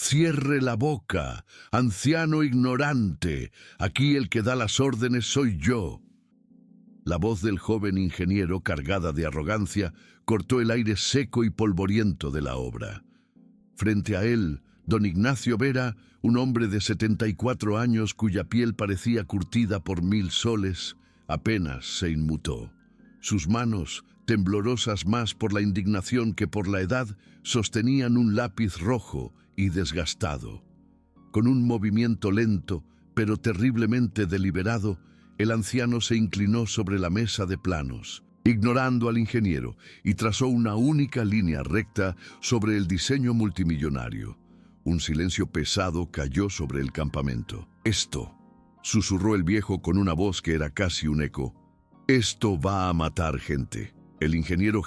Cierre la boca, anciano ignorante. Aquí el que da las órdenes soy yo. La voz del joven ingeniero, cargada de arrogancia, cortó el aire seco y polvoriento de la obra. Frente a él, don Ignacio Vera, un hombre de 74 años cuya piel parecía curtida por 1000 soles, apenas se inmutó. Sus manos, temblorosas más por la indignación que por la edad, sostenían un lápiz rojo y desgastado. Con un movimiento lento, pero terriblemente deliberado, el anciano se inclinó sobre la mesa de planos, ignorando al ingeniero, y trazó una única línea recta sobre el diseño multimillonario. Un silencio pesado cayó sobre el campamento. «Esto», susurró el viejo con una voz que era casi un eco, «esto va a matar gente». El ingeniero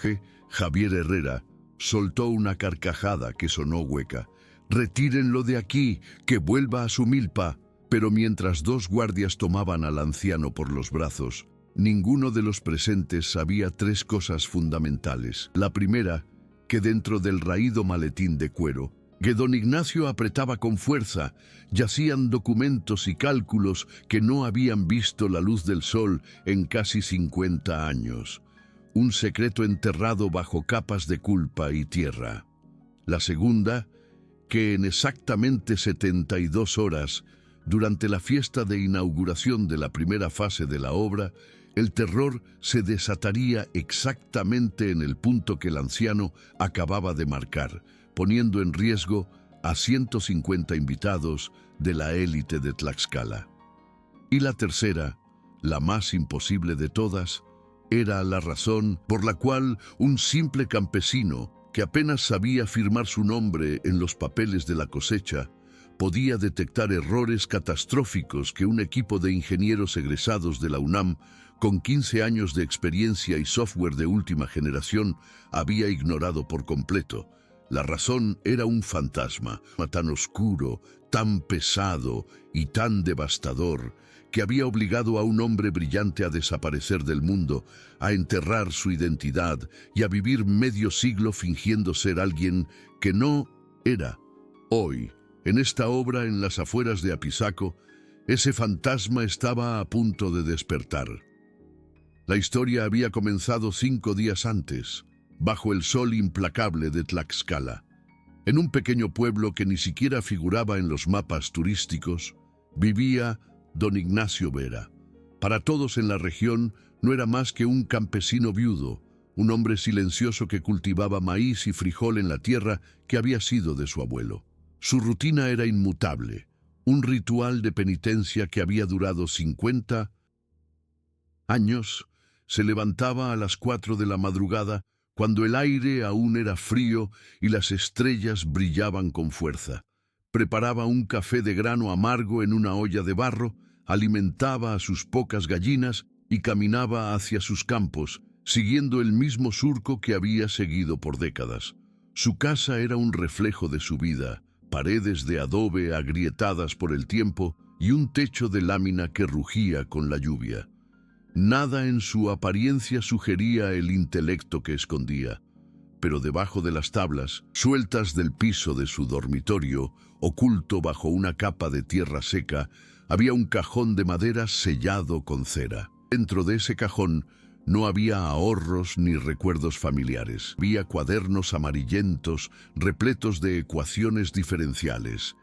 Javier Herrera, soltó una carcajada que sonó hueca. «Retírenlo de aquí, que vuelva a su milpa». Pero mientras dos guardias tomaban al anciano por los brazos, ninguno de los presentes sabía 3 cosas fundamentales. La primera, que dentro del raído maletín de cuero, que don Ignacio apretaba con fuerza, yacían documentos y cálculos que no habían visto la luz del sol en casi 50 años. Un secreto enterrado bajo capas de culpa y tierra. La segunda, que en exactamente 72 horas, durante la fiesta de inauguración de la primera fase de la obra, el terror se desataría exactamente en el punto que el anciano acababa de marcar, poniendo en riesgo a 150 invitados de la élite de Tlaxcala. Y la tercera, la más imposible de todas, era la razón por la cual un simple campesino, que apenas sabía firmar su nombre en los papeles de la cosecha, podía detectar errores catastróficos que un equipo de ingenieros egresados de la UNAM, con 15 años de experiencia y software de última generación, había ignorado por completo. La razón era un fantasma, tan oscuro, tan pesado y tan devastador, que había obligado a un hombre brillante a desaparecer del mundo, a enterrar su identidad y a vivir medio siglo fingiendo ser alguien que no era. Hoy, en esta obra en las afueras de Apizaco, ese fantasma estaba a punto de despertar. La historia había comenzado 5 días antes, bajo el sol implacable de Tlaxcala. En un pequeño pueblo que ni siquiera figuraba en los mapas turísticos, vivía don Ignacio Vera. Para todos en la región no era más que un campesino viudo, un hombre silencioso que cultivaba maíz y frijol en la tierra que había sido de su abuelo. Su rutina era inmutable, un ritual de penitencia que había durado 50 años. Se levantaba a las 4 de la madrugada, cuando el aire aún era frío y las estrellas brillaban con fuerza. Preparaba un café de grano amargo en una olla de barro, alimentaba a sus pocas gallinas y caminaba hacia sus campos, siguiendo el mismo surco que había seguido por décadas. Su casa era un reflejo de su vida, paredes de adobe agrietadas por el tiempo y un techo de lámina que rugía con la lluvia. Nada en su apariencia sugería el intelecto que escondía, pero debajo de las tablas, sueltas del piso de su dormitorio, oculto bajo una capa de tierra seca, había un cajón de madera sellado con cera. Dentro de ese cajón no había ahorros ni recuerdos familiares. Había cuadernos amarillentos, repletos de ecuaciones diferenciales,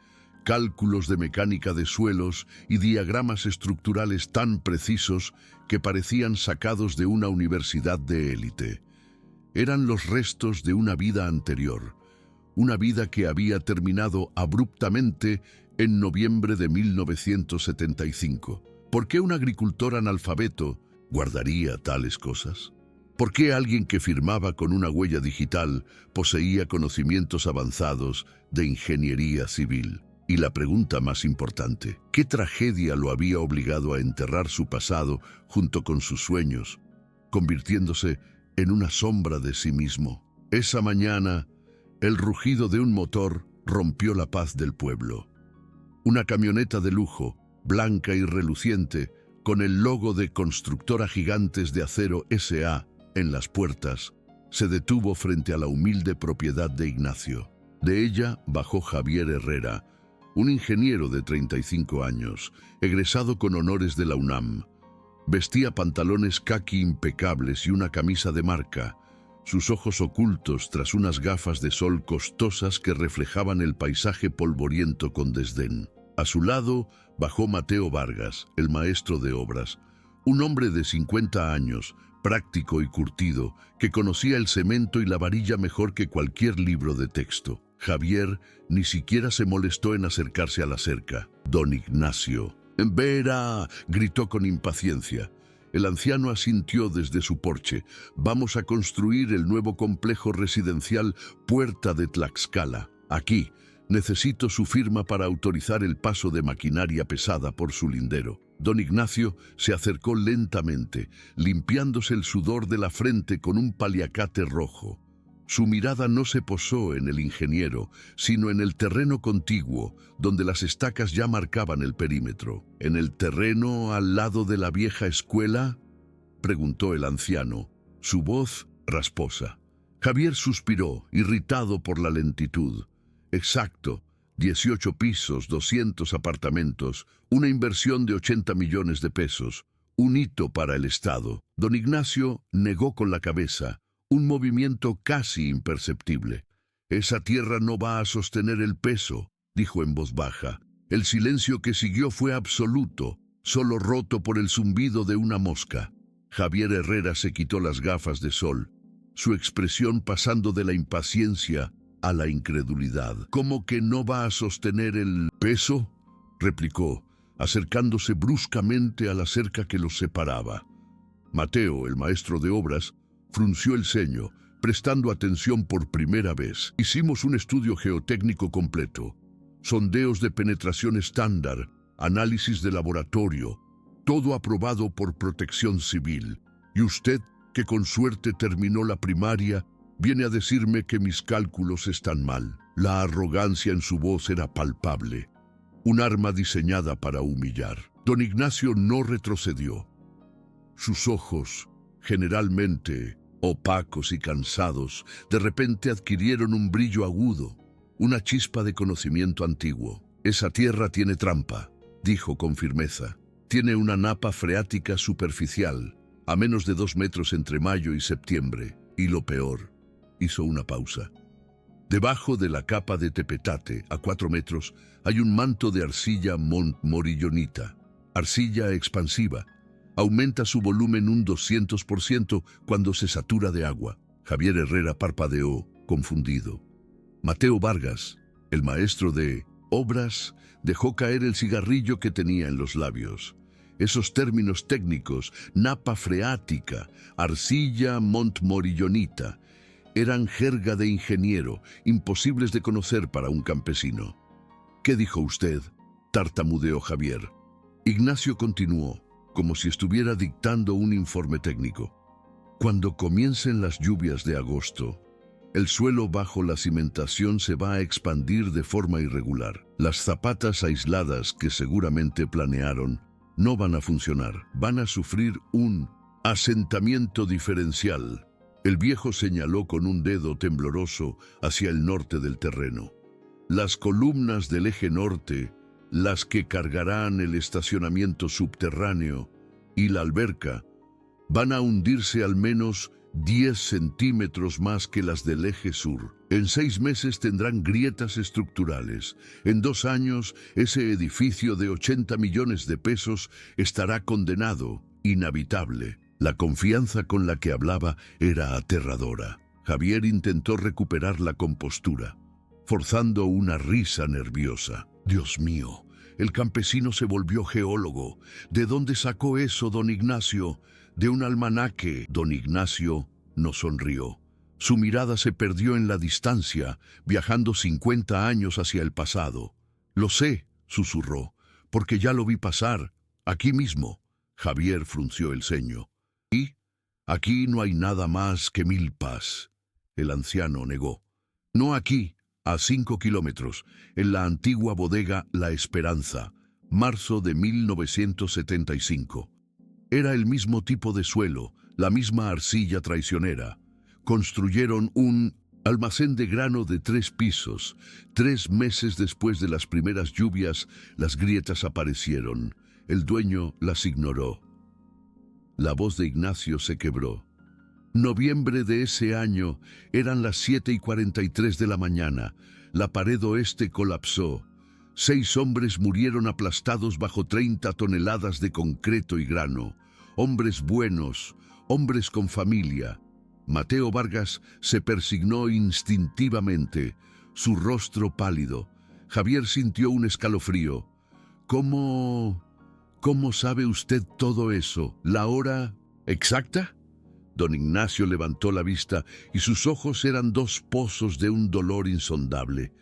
cálculos de mecánica de suelos y diagramas estructurales tan precisos que parecían sacados de una universidad de élite. Eran los restos de una vida anterior, una vida que había terminado abruptamente en noviembre de 1975. ¿Por qué un agricultor analfabeto guardaría tales cosas? ¿Por qué alguien que firmaba con una huella digital poseía conocimientos avanzados de ingeniería civil? Y la pregunta más importante, ¿qué tragedia lo había obligado a enterrar su pasado junto con sus sueños, convirtiéndose en una sombra de sí mismo? Esa mañana, el rugido de un motor rompió la paz del pueblo. Una camioneta de lujo, blanca y reluciente, con el logo de Constructora Gigantes de Acero S.A. en las puertas, se detuvo frente a la humilde propiedad de Ignacio. De ella bajó Javier Herrera, un ingeniero de 35 años, egresado con honores de la UNAM. Vestía pantalones caqui impecables y una camisa de marca, sus ojos ocultos tras unas gafas de sol costosas que reflejaban el paisaje polvoriento con desdén. A su lado bajó Mateo Vargas, el maestro de obras, un hombre de 50 años, práctico y curtido, que conocía el cemento y la varilla mejor que cualquier libro de texto. Javier ni siquiera se molestó en acercarse a la cerca. Don Ignacio. «Vera», gritó con impaciencia. El anciano asintió desde su porche. «Vamos a construir el nuevo complejo residencial Puerta de Tlaxcala. Aquí. Necesito su firma para autorizar el paso de maquinaria pesada por su lindero». Don Ignacio se acercó lentamente, limpiándose el sudor de la frente con un paliacate rojo. Su mirada no se posó en el ingeniero, sino en el terreno contiguo, donde las estacas ya marcaban el perímetro. «¿En el terreno al lado de la vieja escuela?», preguntó el anciano, su voz rasposa. Javier suspiró, irritado por la lentitud. «Exacto. 18 pisos, 200 apartamentos, una inversión de 80 millones de pesos, un hito para el Estado». Don Ignacio negó con la cabeza, un movimiento casi imperceptible. «Esa tierra no va a sostener el peso», dijo en voz baja. El silencio que siguió fue absoluto, solo roto por el zumbido de una mosca. Javier Herrera se quitó las gafas de sol, su expresión pasando de la impaciencia a la incredulidad. «¿Cómo que no va a sostener el peso?», replicó, acercándose bruscamente a la cerca que los separaba. Mateo, el maestro de obras, frunció el ceño, prestando atención por primera vez. «Hicimos un estudio geotécnico completo, sondeos de penetración estándar, análisis de laboratorio, todo aprobado por Protección Civil. Y usted, que con suerte terminó la primaria, viene a decirme que mis cálculos están mal». La arrogancia en su voz era palpable, un arma diseñada para humillar. Don Ignacio no retrocedió. Sus ojos, generalmente opacos y cansados, de repente adquirieron un brillo agudo, una chispa de conocimiento antiguo. «Esa tierra tiene trampa», dijo con firmeza. «Tiene una napa freática superficial, a menos de 2 metros entre mayo y septiembre. Y lo peor», hizo una pausa. «Debajo de la capa de tepetate, a 4 metros, hay un manto de arcilla morillonita, arcilla expansiva. Aumenta su volumen un 200% cuando se satura de agua». Javier Herrera parpadeó, confundido. Mateo Vargas, el maestro de obras, dejó caer el cigarrillo que tenía en los labios. Esos términos técnicos, napa freática, arcilla montmorillonita, eran jerga de ingeniero, imposibles de conocer para un campesino. «¿Qué dijo usted?», tartamudeó Javier. Ignacio continuó, como si estuviera dictando un informe técnico. «Cuando comiencen las lluvias de agosto, el suelo bajo la cimentación se va a expandir de forma irregular. Las zapatas aisladas que seguramente planearon no van a funcionar. Van a sufrir un asentamiento diferencial». El viejo señaló con un dedo tembloroso hacia el norte del terreno. «Las columnas del eje norte, las que cargarán el estacionamiento subterráneo y la alberca, van a hundirse al menos 10 centímetros más que las del eje sur. En 6 meses tendrán grietas estructurales. En 2 años, ese edificio de 80 millones de pesos estará condenado, inhabitable». La confianza con la que hablaba era aterradora. Javier intentó recuperar la compostura, forzando una risa nerviosa. «Dios mío, el campesino se volvió geólogo. ¿De dónde sacó eso, don Ignacio? ¿De un almanaque?» Don Ignacio no sonrió. Su mirada se perdió en la distancia, viajando 50 años hacia el pasado. «Lo sé», susurró, «porque ya lo vi pasar, aquí mismo». Javier frunció el ceño. «¿Y? Aquí no hay nada más que milpas». El anciano negó. «No aquí, a 5 kilómetros, en la antigua bodega La Esperanza, marzo de 1975. Era el mismo tipo de suelo, la misma arcilla traicionera. Construyeron un Almacén de grano de 3 pisos. 3 meses después de las primeras lluvias, las grietas aparecieron. El dueño las ignoró. La voz de Ignacio se quebró. Noviembre de ese año, eran las 7:43 de la mañana. La pared oeste colapsó. 6 hombres murieron aplastados bajo 30 toneladas de concreto y grano. Hombres buenos, hombres con familia. Mateo Vargas se persignó instintivamente, su rostro pálido. Javier sintió un escalofrío. ¿Cómo sabe usted todo eso? ¿La hora exacta? Don Ignacio levantó la vista y sus ojos eran 2 pozos de un dolor insondable.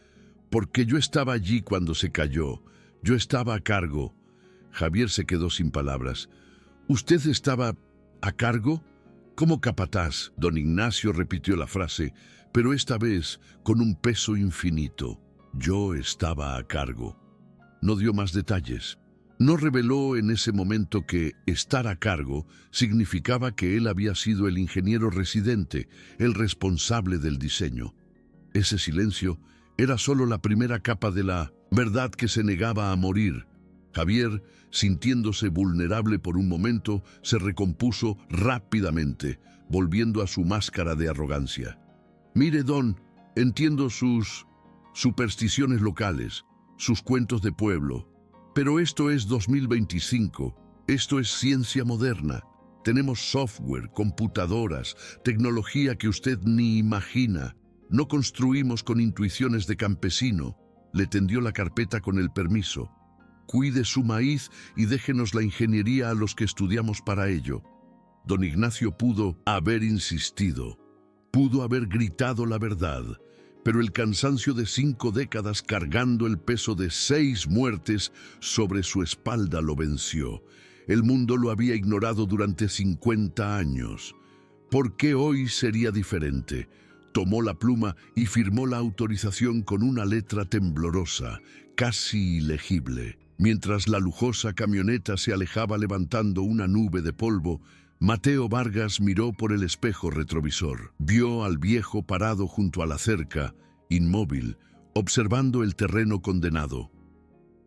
Porque yo estaba allí cuando se cayó. Yo estaba a cargo. Javier se quedó sin palabras. ¿Usted estaba a cargo? Como capataz, don Ignacio repitió la frase, pero esta vez con un peso infinito. Yo estaba a cargo. No dio más detalles. No reveló en ese momento que estar a cargo significaba que él había sido el ingeniero residente, el responsable del diseño. Ese silencio era solo la primera capa de la verdad que se negaba a morir. Javier, sintiéndose vulnerable por un momento, se recompuso rápidamente, volviendo a su máscara de arrogancia. Mire, don, entiendo sus supersticiones locales, sus cuentos de pueblo, pero esto es 2025, esto es ciencia moderna. Tenemos software, computadoras, tecnología que usted ni imagina. No construimos con intuiciones de campesino. Le tendió la carpeta con el permiso. Cuide su maíz y déjenos la ingeniería a los que estudiamos para ello. Don Ignacio pudo haber insistido, pudo haber gritado la verdad, pero el cansancio de 5 décadas cargando el peso de 6 muertes sobre su espalda lo venció. El mundo lo había ignorado durante 50 años. ¿Por qué hoy sería diferente? Tomó la pluma y firmó la autorización con una letra temblorosa, casi ilegible. Mientras la lujosa camioneta se alejaba levantando una nube de polvo, Mateo Vargas miró por el espejo retrovisor. Vio al viejo parado junto a la cerca, inmóvil, observando el terreno condenado.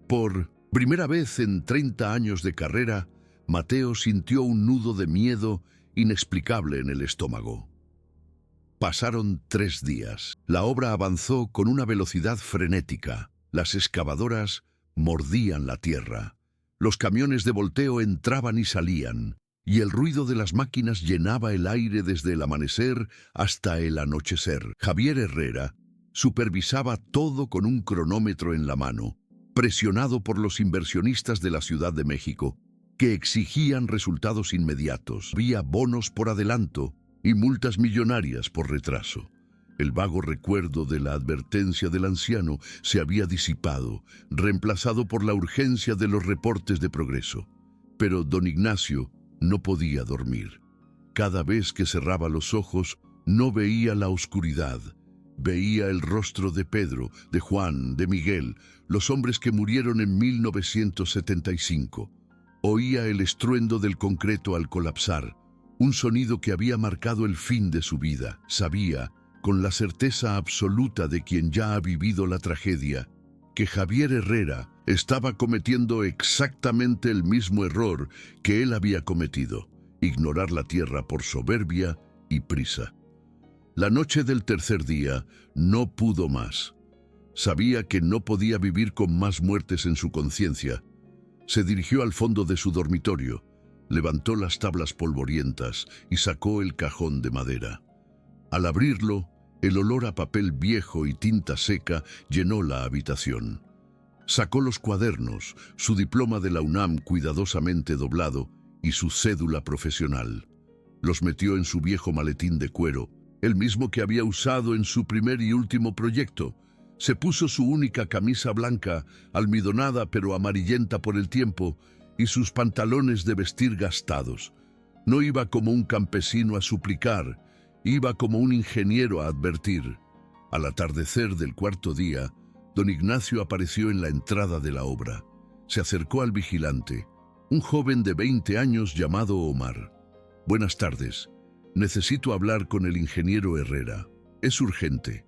Por primera vez en 30 años de carrera, Mateo sintió un nudo de miedo inexplicable en el estómago. Pasaron 3 días. La obra avanzó con una velocidad frenética. Las excavadoras mordían la tierra. Los camiones de volteo entraban y salían, y el ruido de las máquinas llenaba el aire desde el amanecer hasta el anochecer. Javier Herrera supervisaba todo con un cronómetro en la mano, presionado por los inversionistas de la Ciudad de México, que exigían resultados inmediatos. Había bonos por adelanto y multas millonarias por retraso. El vago recuerdo de la advertencia del anciano se había disipado, reemplazado por la urgencia de los reportes de progreso. Pero don Ignacio no podía dormir. Cada vez que cerraba los ojos, no veía la oscuridad. Veía el rostro de Pedro, de Juan, de Miguel, los hombres que murieron en 1975. Oía el estruendo del concreto al colapsar, un sonido que había marcado el fin de su vida. Sabía, con la certeza absoluta de quien ya ha vivido la tragedia, que Javier Herrera estaba cometiendo exactamente el mismo error que él había cometido: ignorar la tierra por soberbia y prisa. La noche del tercer día no pudo más. Sabía que no podía vivir con más muertes en su conciencia. Se dirigió al fondo de su dormitorio, levantó las tablas polvorientas y sacó el cajón de madera. Al abrirlo, el olor a papel viejo y tinta seca llenó la habitación. Sacó los cuadernos, su diploma de la UNAM cuidadosamente doblado y su cédula profesional. Los metió en su viejo maletín de cuero, el mismo que había usado en su primer y último proyecto. Se puso su única camisa blanca, almidonada pero amarillenta por el tiempo, y sus pantalones de vestir gastados. No iba como un campesino a suplicar, iba como un ingeniero a advertir. Al atardecer del cuarto día, don Ignacio apareció en la entrada de la obra. Se acercó al vigilante, un joven de 20 años llamado Omar. «Buenas tardes. Necesito hablar con el ingeniero Herrera». Es urgente.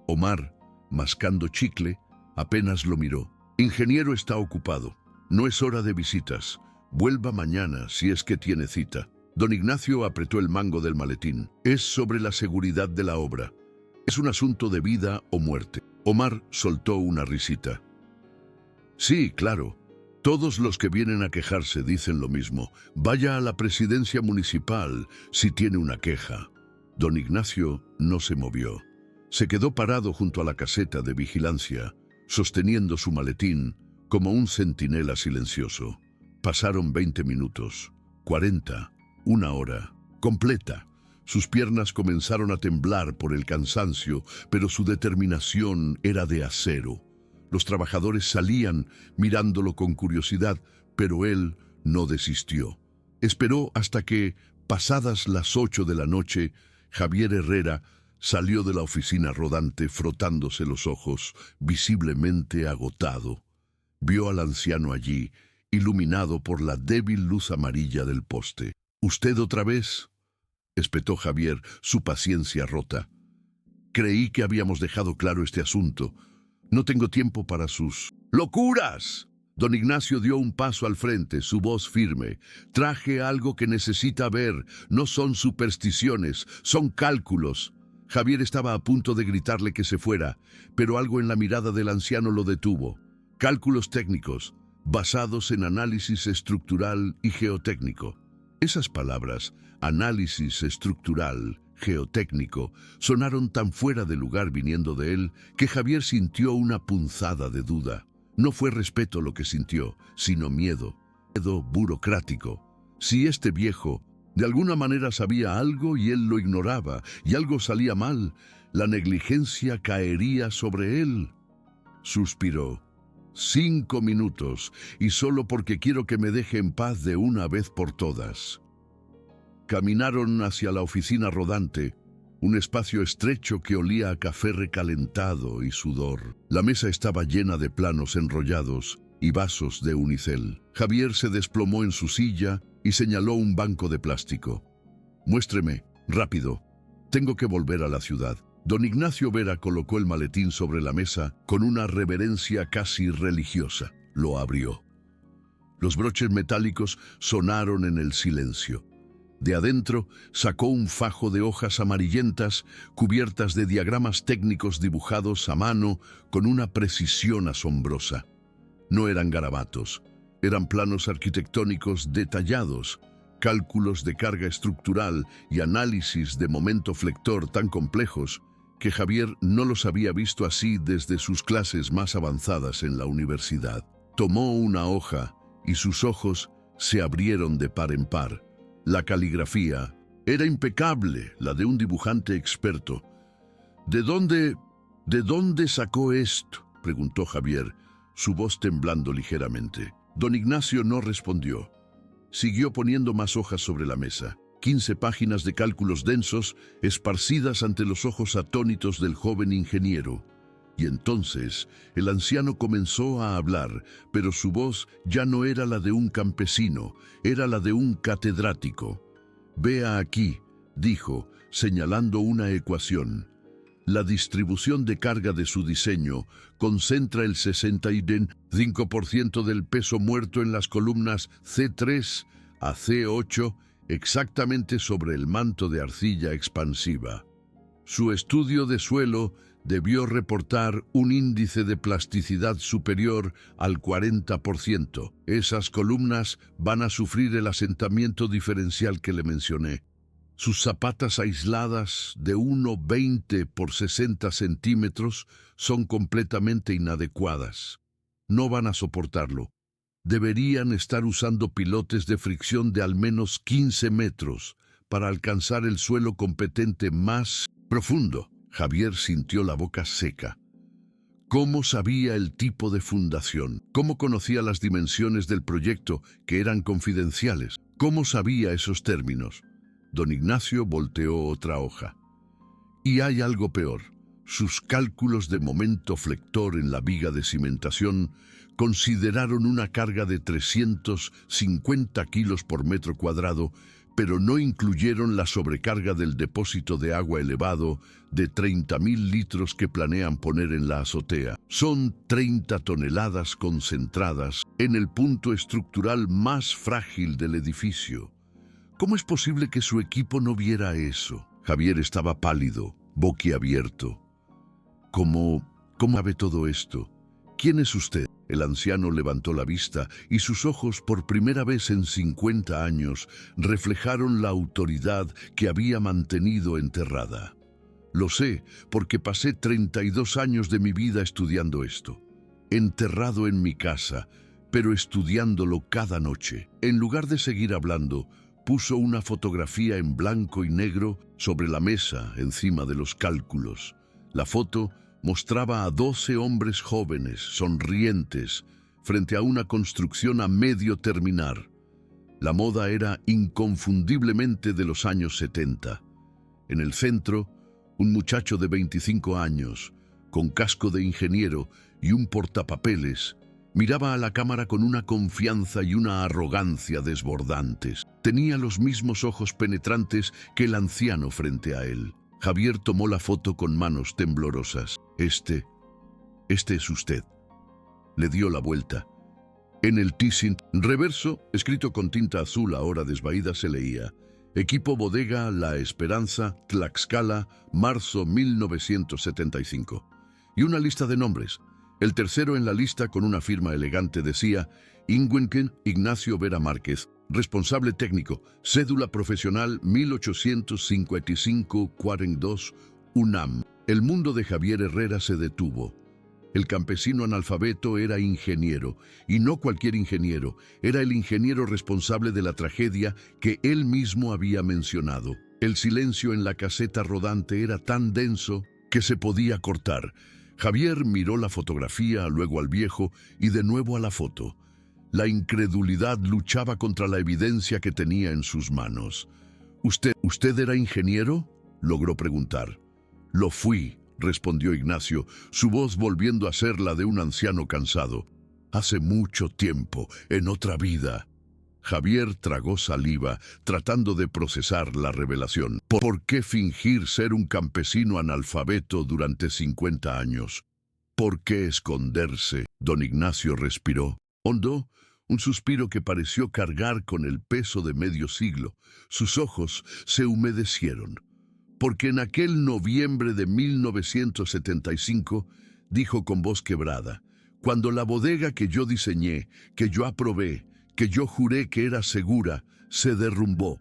Omar, mascando chicle, apenas lo miró. Ingeniero está ocupado. No es hora de visitas. Vuelva mañana si es que tiene cita. Don Ignacio apretó el mango del maletín. Es sobre la seguridad de la obra. Es un asunto de vida o muerte. Omar soltó una risita. Sí, claro. Todos los que vienen a quejarse dicen lo mismo. Vaya a la presidencia municipal si tiene una queja. Don Ignacio no se movió. Se quedó parado junto a la caseta de vigilancia, sosteniendo su maletín como un centinela silencioso. Pasaron 20 minutos, 40, una hora, completa. Sus piernas comenzaron a temblar por el cansancio, pero su determinación era de acero. Los trabajadores salían mirándolo con curiosidad, pero él no desistió. Esperó hasta que, pasadas las 8 de la noche, Javier Herrera salió de la oficina rodante frotándose los ojos, visiblemente agotado. Vio al anciano allí, iluminado por la débil luz amarilla del poste. ¿Usted otra vez?, espetó Javier, su paciencia rota. Creí que habíamos dejado claro este asunto. No tengo tiempo para sus locuras. Don Ignacio dio un paso al frente, su voz firme. Traje algo que necesita ver. No son supersticiones, son cálculos. Javier estaba a punto de gritarle que se fuera, pero algo en la mirada del anciano lo detuvo. Cálculos técnicos, basados en análisis estructural y geotécnico. Esas palabras, análisis estructural, geotécnico, sonaron tan fuera de lugar viniendo de él que Javier sintió una punzada de duda. No fue respeto lo que sintió, sino miedo burocrático. Si este viejo de alguna manera sabía algo y él lo ignoraba, y algo salía mal, la negligencia caería sobre él. Suspiró. 5 minutos, y solo porque quiero que me deje en paz de una vez por todas. Caminaron hacia la oficina rodante, un espacio estrecho que olía a café recalentado y sudor. La mesa estaba llena de planos enrollados y vasos de unicel. Javier se desplomó en su silla y señaló un banco de plástico. Muéstreme, rápido. Tengo que volver a la ciudad. Don Ignacio Vera colocó el maletín sobre la mesa con una reverencia casi religiosa. Lo abrió. Los broches metálicos sonaron en el silencio. De adentro sacó un fajo de hojas amarillentas cubiertas de diagramas técnicos dibujados a mano con una precisión asombrosa. No eran garabatos, eran planos arquitectónicos detallados, cálculos de carga estructural y análisis de momento flector tan complejos que Javier no los había visto así desde sus clases más avanzadas en la universidad. Tomó una hoja y sus ojos se abrieron de par en par. La caligrafía era impecable, la de un dibujante experto. ¿De dónde sacó esto?, preguntó Javier, su voz temblando ligeramente. Don Ignacio no respondió. Siguió poniendo más hojas sobre la mesa. 15 páginas de cálculos densos esparcidas ante los ojos atónitos del joven ingeniero. Y entonces el anciano comenzó a hablar, pero su voz ya no era la de un campesino, era la de un catedrático. «Vea aquí», dijo, señalando una ecuación. La distribución de carga de su diseño concentra el 65% del peso muerto en las columnas C3 a C8, exactamente sobre el manto de arcilla expansiva. Su estudio de suelo debió reportar un índice de plasticidad superior al 40%. Esas columnas van a sufrir el asentamiento diferencial que le mencioné. Sus zapatas aisladas de 1,20 por 60 centímetros son completamente inadecuadas. No van a soportarlo. Deberían estar usando pilotes de fricción de al menos 15 metros para alcanzar el suelo competente más profundo. Javier sintió la boca seca. ¿Cómo sabía el tipo de fundación? ¿Cómo conocía las dimensiones del proyecto que eran confidenciales? ¿Cómo sabía esos términos? Don Ignacio volteó otra hoja. Y hay algo peor. Sus cálculos de momento flector en la viga de cimentación consideraron una carga de 350 kilos por metro cuadrado, pero no incluyeron la sobrecarga del depósito de agua elevado de 30.000 litros que planean poner en la azotea. Son 30 toneladas concentradas en el punto estructural más frágil del edificio. ¿Cómo es posible que su equipo no viera eso? Javier estaba pálido, boquiabierto. ¿Cómo sabe todo esto? ¿Quién es usted? El anciano levantó la vista y sus ojos, por primera vez en 50 años, reflejaron la autoridad que había mantenido enterrada. Lo sé, porque pasé 32 años de mi vida estudiando esto. Enterrado en mi casa, pero estudiándolo cada noche. En lugar de seguir hablando, puso una fotografía en blanco y negro sobre la mesa, encima de los cálculos. La foto mostraba a 12 hombres jóvenes, sonrientes, frente a una construcción a medio terminar. La moda era inconfundiblemente de los años 70. En el centro, un muchacho de 25 años, con casco de ingeniero y un portapapeles, miraba a la cámara con una confianza y una arrogancia desbordantes. Tenía los mismos ojos penetrantes que el anciano frente a él. Javier tomó la foto con manos temblorosas. Este es usted. Le dio la vuelta. En el teasing reverso, escrito con tinta azul ahora desvaída, se leía: Equipo Bodega La Esperanza, Tlaxcala, marzo 1975. Y una lista de nombres. El tercero en la lista, con una firma elegante, decía: Ingüenken Ignacio Vera Márquez, responsable técnico, cédula profesional 1855-42, UNAM. El mundo de Javier Herrera se detuvo. El campesino analfabeto era ingeniero, y no cualquier ingeniero, era el ingeniero responsable de la tragedia que él mismo había mencionado. El silencio en la caseta rodante era tan denso que se podía cortar. Javier miró la fotografía, luego al viejo y de nuevo a la foto. La incredulidad luchaba contra la evidencia que tenía en sus manos. ¿Usted era ingeniero?, logró preguntar. Lo fui, respondió Ignacio, su voz volviendo a ser la de un anciano cansado. Hace mucho tiempo, en otra vida. Javier tragó saliva, tratando de procesar la revelación. ¿Por qué fingir ser un campesino analfabeto durante 50 años? ¿Por qué esconderse? Don Ignacio respiró hondo, un suspiro que pareció cargar con el peso de medio siglo. Sus ojos se humedecieron. Porque en aquel noviembre de 1975, dijo con voz quebrada, cuando la bodega que yo diseñé, que yo aprobé, que yo juré que era segura, se derrumbó,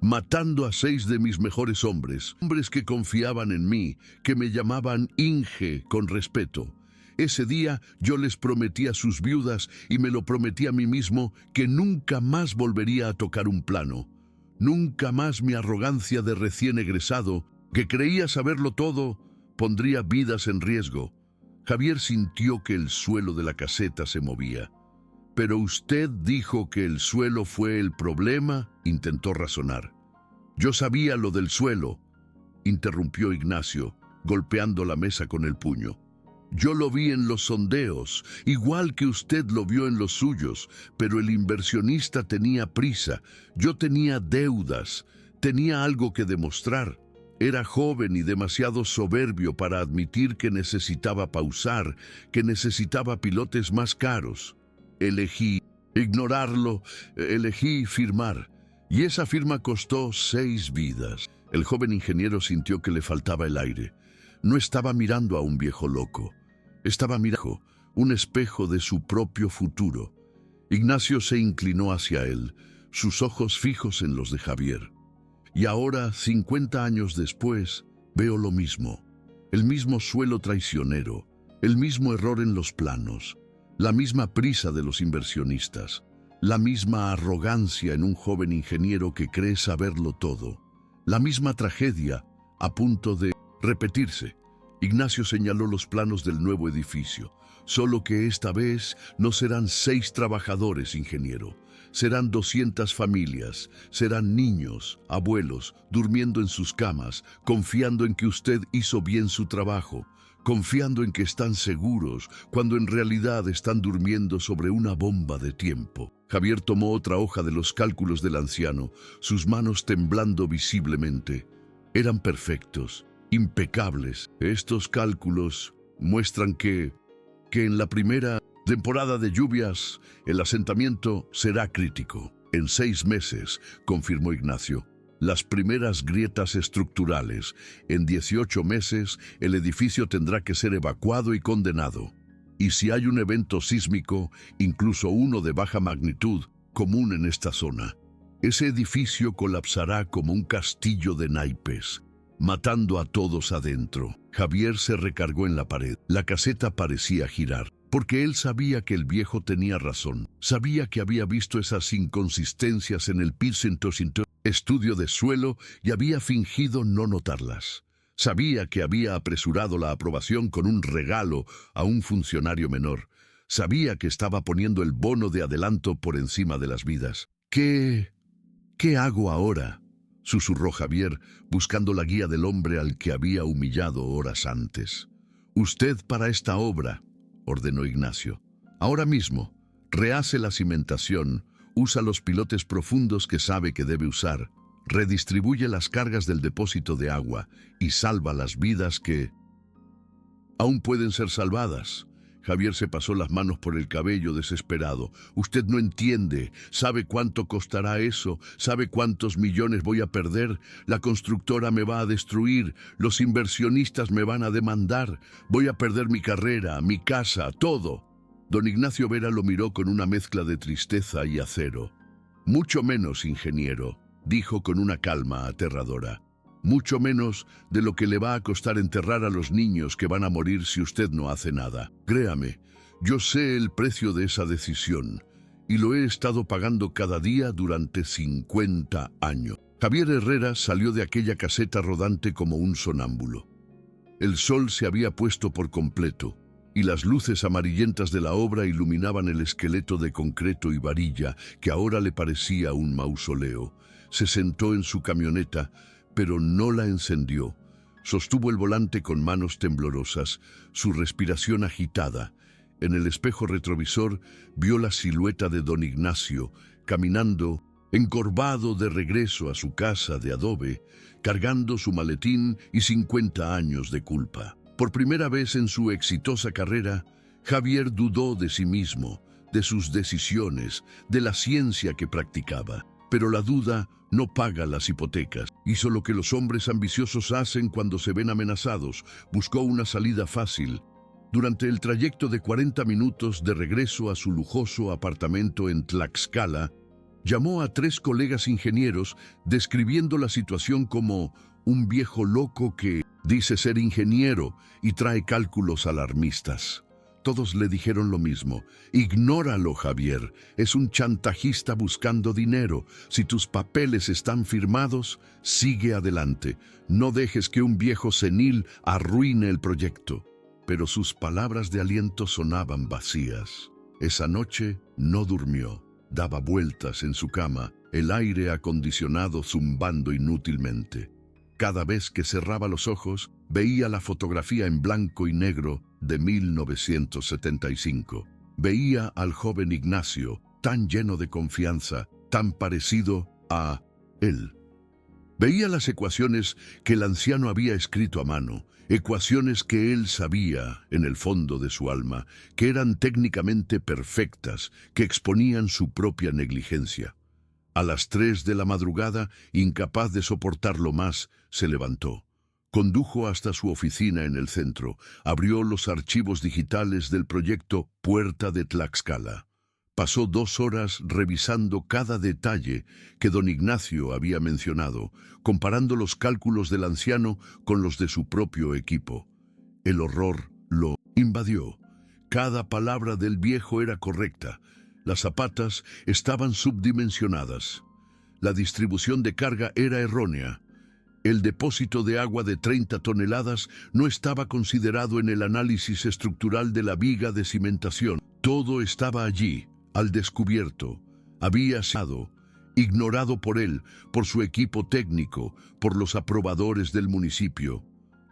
matando a 6 de mis mejores hombres, hombres que confiaban en mí, que me llamaban Inge con respeto. Ese día yo les prometí a sus viudas, y me lo prometí a mí mismo, que nunca más volvería a tocar un plano. Nunca más mi arrogancia de recién egresado, que creía saberlo todo, pondría vidas en riesgo. Javier sintió que el suelo de la caseta se movía. «Pero usted dijo que el suelo fue el problema», intentó razonar. «Yo sabía lo del suelo», interrumpió Ignacio, golpeando la mesa con el puño. «Yo lo vi en los sondeos, igual que usted lo vio en los suyos, pero el inversionista tenía prisa, yo tenía deudas, tenía algo que demostrar. Era joven y demasiado soberbio para admitir que necesitaba pausar, que necesitaba pilotes más caros. Elegí ignorarlo, elegí firmar, y esa firma costó 6 vidas». El joven ingeniero sintió que le faltaba el aire. No estaba mirando a un viejo loco. Estaba mirando un espejo de su propio futuro. Ignacio se inclinó hacia él, sus ojos fijos en los de Javier. Y ahora, 50 años después, veo lo mismo. El mismo suelo traicionero, el mismo error en los planos, la misma prisa de los inversionistas, la misma arrogancia en un joven ingeniero que cree saberlo todo, la misma tragedia a punto de repetirse. Ignacio señaló los planos del nuevo edificio. Solo que esta vez no serán 6 trabajadores, ingeniero. Serán 200 familias, serán niños, abuelos, durmiendo en sus camas, confiando en que usted hizo bien su trabajo, confiando en que están seguros, cuando en realidad están durmiendo sobre una bomba de tiempo. Javier tomó otra hoja de los cálculos del anciano, sus manos temblando visiblemente. Eran perfectos, impecables. Estos cálculos muestran que en la primera temporada de lluvias, el asentamiento será crítico. En 6 meses, confirmó Ignacio. Las primeras grietas estructurales. En 18 meses, el edificio tendrá que ser evacuado y condenado. Y si hay un evento sísmico, incluso uno de baja magnitud, común en esta zona, ese edificio colapsará como un castillo de naipes, matando a todos adentro. Javier se recargó en la pared. La caseta parecía girar, porque él sabía que el viejo tenía razón. Sabía que había visto esas inconsistencias en el estudio de suelo y había fingido no notarlas. Sabía que había apresurado la aprobación con un regalo a un funcionario menor. Sabía que estaba poniendo el bono de adelanto por encima de las vidas. ¿Qué hago ahora?, susurró Javier, buscando la guía del hombre al que había humillado horas antes. «Usted para esta obra», ordenó Ignacio. «Ahora mismo, rehace la cimentación, usa los pilotes profundos que sabe que debe usar, redistribuye las cargas del depósito de agua y salva las vidas que aún pueden ser salvadas». Javier se pasó las manos por el cabello desesperado. «Usted no entiende. ¿Sabe cuánto costará eso? ¿Sabe cuántos millones voy a perder? La constructora me va a destruir. Los inversionistas me van a demandar. Voy a perder mi carrera, mi casa, todo». Don Ignacio Vera lo miró con una mezcla de tristeza y acero. «Mucho menos, ingeniero», dijo con una calma aterradora. «Mucho menos de lo que le va a costar enterrar a los niños que van a morir si usted no hace nada. Créame, yo sé el precio de esa decisión y lo he estado pagando cada día durante 50 años». Javier Herrera salió de aquella caseta rodante como un sonámbulo. El sol se había puesto por completo y las luces amarillentas de la obra iluminaban el esqueleto de concreto y varilla que ahora le parecía un mausoleo. Se sentó en su camioneta, pero no la encendió. Sostuvo el volante con manos temblorosas, su respiración agitada. En el espejo retrovisor vio la silueta de don Ignacio, caminando, encorvado de regreso a su casa de adobe, cargando su maletín y 50 años de culpa. Por primera vez en su exitosa carrera, Javier dudó de sí mismo, de sus decisiones, de la ciencia que practicaba. Pero la duda no paga las hipotecas. Hizo lo que los hombres ambiciosos hacen cuando se ven amenazados. Buscó una salida fácil. Durante el trayecto de 40 minutos de regreso a su lujoso apartamento en Tlaxcala, llamó a 3 colegas ingenieros describiendo la situación como un viejo loco que dice ser ingeniero y trae cálculos alarmistas. Todos le dijeron lo mismo: «Ignóralo, Javier, es un chantajista buscando dinero. Si tus papeles están firmados, sigue adelante. No dejes que un viejo senil arruine el proyecto». Pero sus palabras de aliento sonaban vacías. Esa noche no durmió. Daba vueltas en su cama, el aire acondicionado zumbando inútilmente. Cada vez que cerraba los ojos, veía la fotografía en blanco y negro de 1975. Veía al joven Ignacio, tan lleno de confianza, tan parecido a él. Veía las ecuaciones que el anciano había escrito a mano, ecuaciones que él sabía, en el fondo de su alma, que eran técnicamente perfectas, que exponían su propia negligencia. A las 3 de la madrugada, incapaz de soportarlo más, se levantó. Condujo hasta su oficina en el centro, abrió los archivos digitales del proyecto Puerta de Tlaxcala. Pasó 2 horas revisando cada detalle que don Ignacio había mencionado, comparando los cálculos del anciano con los de su propio equipo. El horror lo invadió. Cada palabra del viejo era correcta. Las zapatas estaban subdimensionadas. La distribución de carga era errónea. El depósito de agua de 30 toneladas no estaba considerado en el análisis estructural de la viga de cimentación. Todo estaba allí, al descubierto. Había sido ignorado por él, por su equipo técnico, por los aprobadores del municipio.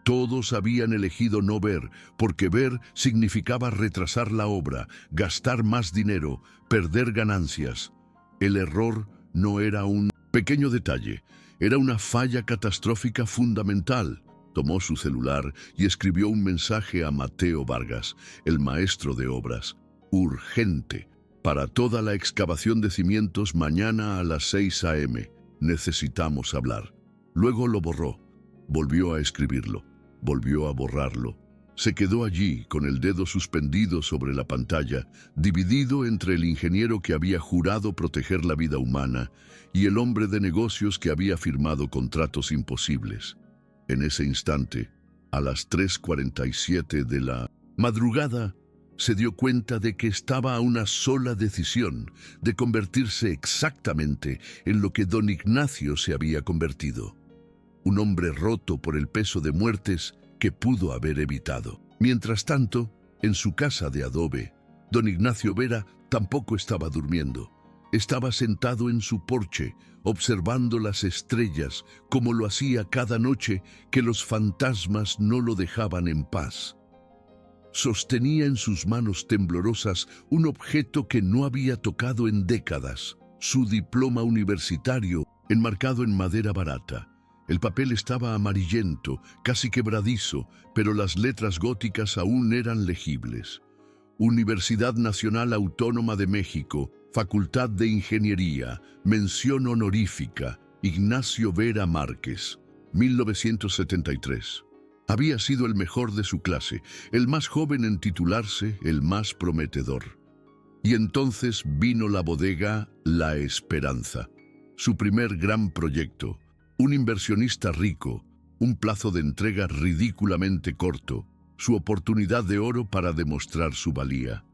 Todos habían elegido no ver, porque ver significaba retrasar la obra, gastar más dinero, perder ganancias. El error no era un pequeño detalle, era una falla catastrófica fundamental. Tomó su celular y escribió un mensaje a Mateo Vargas, el maestro de obras. Urgente. Para toda la excavación de cimientos mañana a las 6 a.m. Necesitamos hablar. Luego lo borró. Volvió a escribirlo. Volvió a borrarlo. Se quedó allí, con el dedo suspendido sobre la pantalla, dividido entre el ingeniero que había jurado proteger la vida humana y el hombre de negocios que había firmado contratos imposibles. En ese instante, a las 3:47 de la madrugada, se dio cuenta de que estaba a una sola decisión de convertirse exactamente en lo que don Ignacio se había convertido. Un hombre roto por el peso de muertes que pudo haber evitado. Mientras tanto, en su casa de adobe, don Ignacio Vera tampoco estaba durmiendo. Estaba sentado en su porche, observando las estrellas, como lo hacía cada noche que los fantasmas no lo dejaban en paz. Sostenía en sus manos temblorosas un objeto que no había tocado en décadas, su diploma universitario enmarcado en madera barata. El papel estaba amarillento, casi quebradizo, pero las letras góticas aún eran legibles. Universidad Nacional Autónoma de México, Facultad de Ingeniería, mención honorífica, Ignacio Vera Márquez, 1973. Había sido el mejor de su clase, el más joven en titularse, el más prometedor. Y entonces vino la bodega La Esperanza, su primer gran proyecto. Un inversionista rico, un plazo de entrega ridículamente corto, su oportunidad de oro para demostrar su valía.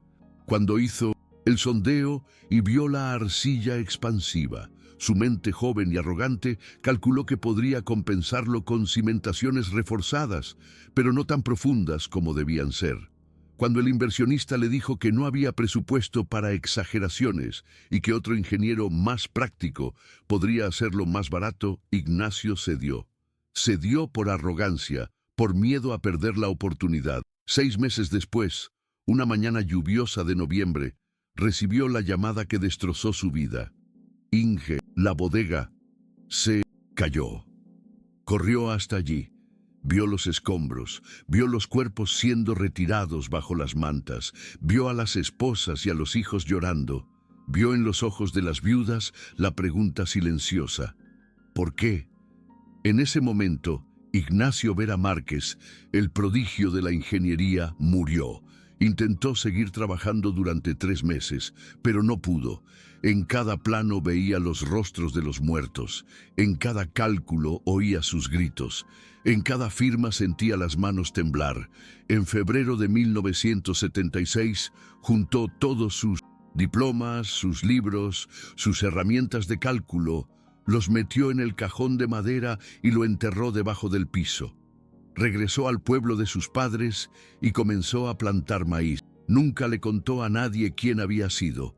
Cuando hizo el sondeo y vio la arcilla expansiva, su mente joven y arrogante calculó que podría compensarlo con cimentaciones reforzadas, pero no tan profundas como debían ser. Cuando el inversionista le dijo que no había presupuesto para exageraciones y que otro ingeniero más práctico podría hacerlo más barato, Ignacio cedió. Cedió por arrogancia, por miedo a perder la oportunidad. 6 meses después, una mañana lluviosa de noviembre, recibió la llamada que destrozó su vida. Inge, la bodega, se cayó. Corrió hasta allí. Vio los escombros, vio los cuerpos siendo retirados bajo las mantas, vio a las esposas y a los hijos llorando, vio en los ojos de las viudas la pregunta silenciosa: ¿por qué? En ese momento, Ignacio Vera Márquez, el prodigio de la ingeniería, murió. Intentó seguir trabajando durante 3 meses, pero no pudo. En cada plano veía los rostros de los muertos, en cada cálculo oía sus gritos, en cada firma sentía las manos temblar. En febrero de 1976 juntó todos sus diplomas, sus libros, sus herramientas de cálculo, los metió en el cajón de madera y lo enterró debajo del piso. Regresó al pueblo de sus padres y comenzó a plantar maíz. Nunca le contó a nadie quién había sido.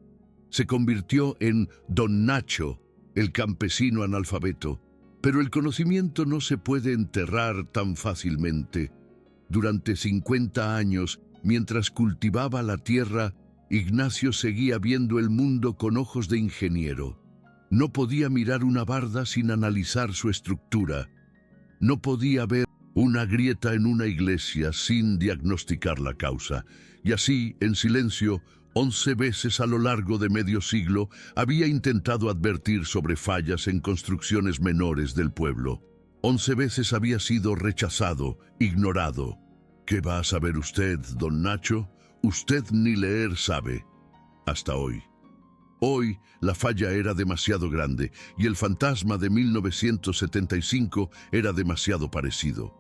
Se convirtió en Don Nacho, el campesino analfabeto. Pero el conocimiento no se puede enterrar tan fácilmente. Durante 50 años, mientras cultivaba la tierra, Ignacio seguía viendo el mundo con ojos de ingeniero. No podía mirar una barda sin analizar su estructura. No podía ver una grieta en una iglesia sin diagnosticar la causa. Y así, en silencio, 11 veces a lo largo de medio siglo, había intentado advertir sobre fallas en construcciones menores del pueblo. 11 veces había sido rechazado, ignorado. ¿Qué va a saber usted, don Nacho? Usted ni leer sabe. Hasta hoy. Hoy, la falla era demasiado grande y el fantasma de 1975 era demasiado parecido.